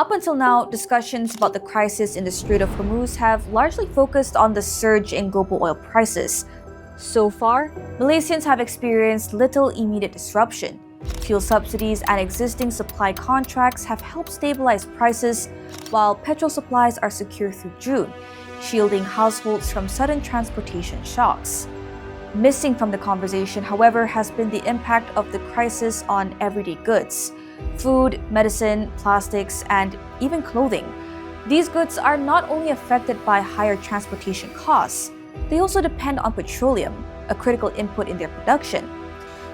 Up until now, discussions about the crisis in the Strait of Hormuz have largely focused on the surge in global oil prices. So far, Malaysians have experienced little immediate disruption. Fuel subsidies and existing supply contracts have helped stabilize prices, while petrol supplies are secure through June, shielding households from sudden transportation shocks. Missing from the conversation, however, has been the impact of the crisis on everyday goods. Food, medicine, plastics, and even clothing. These goods are not only affected by higher transportation costs, they also depend on petroleum, a critical input in their production.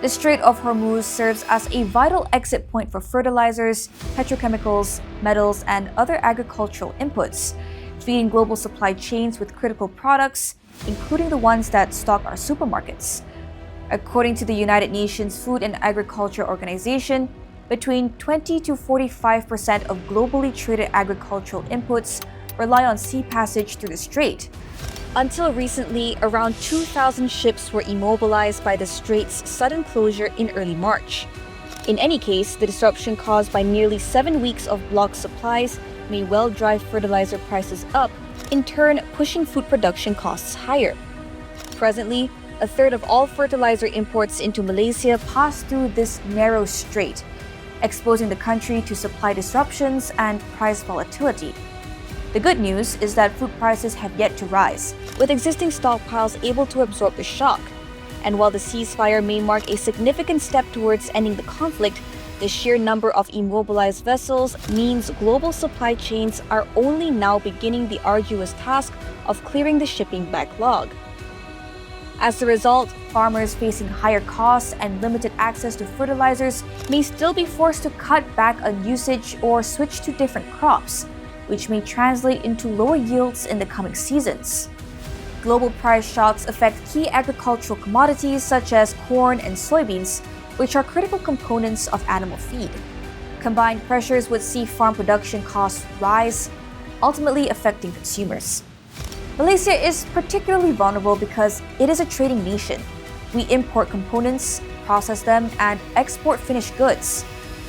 The Strait of Hormuz serves as a vital exit point for fertilizers, petrochemicals, metals, and other agricultural inputs, feeding global supply chains with critical products, including the ones that stock our supermarkets. According to the United Nations Food and Agriculture Organization, between 20 to 45% of globally traded agricultural inputs rely on sea passage through the strait. Until recently, around 2,000 ships were immobilized by the strait's sudden closure in early March. In any case, the disruption caused by nearly 7 weeks of blocked supplies may well drive fertilizer prices up, in turn pushing food production costs higher. Presently, a third of all fertilizer imports into Malaysia pass through this narrow strait, exposing the country to supply disruptions and price volatility. The good news is that food prices have yet to rise, with existing stockpiles able to absorb the shock. And while the ceasefire may mark a significant step towards ending the conflict, the sheer number of immobilized vessels means global supply chains are only now beginning the arduous task of clearing the shipping backlog. As a result, farmers facing higher costs and limited access to fertilizers may still be forced to cut back on usage or switch to different crops, which may translate into lower yields in the coming seasons. Global price shocks affect key agricultural commodities such as corn and soybeans, which are critical components of animal feed. Combined pressures would see farm production costs rise, ultimately affecting consumers. Malaysia is particularly vulnerable because it is a trading nation. We import components, process them, and export finished goods.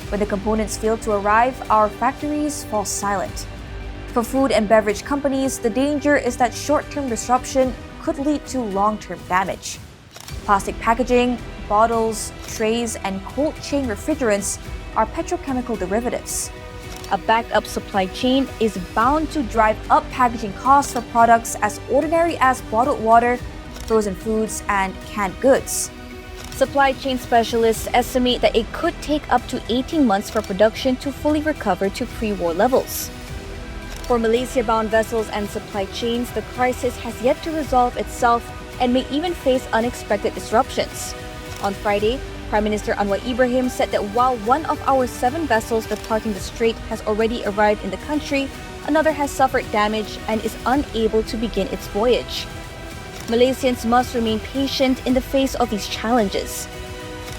When the components fail to arrive, our factories fall silent. For food and beverage companies, the danger is that short-term disruption could lead to long-term damage. Plastic packaging, bottles, trays, and cold chain refrigerants are petrochemical derivatives. A backed-up supply chain is bound to drive up packaging costs for products as ordinary as bottled water, frozen foods, and canned goods. Supply chain specialists estimate that it could take up to 18 months for production to fully recover to pre-war levels. For Malaysia-bound vessels and supply chains, the crisis has yet to resolve itself and may even face unexpected disruptions. On Friday, Prime Minister Anwar Ibrahim said that while one of our 7 vessels departing the strait has already arrived in the country, another has suffered damage and is unable to begin its voyage. Malaysians must remain patient in the face of these challenges.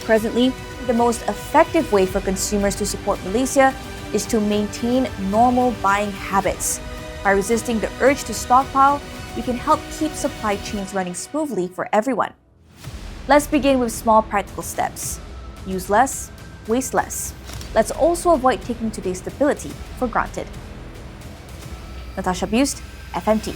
Presently, the most effective way for consumers to support Malaysia is to maintain normal buying habits. By resisting the urge to stockpile, we can help keep supply chains running smoothly for everyone. Let's begin with small practical steps. Use less, waste less. Let's also avoid taking today's stability for granted. Natasha Bust, FMT.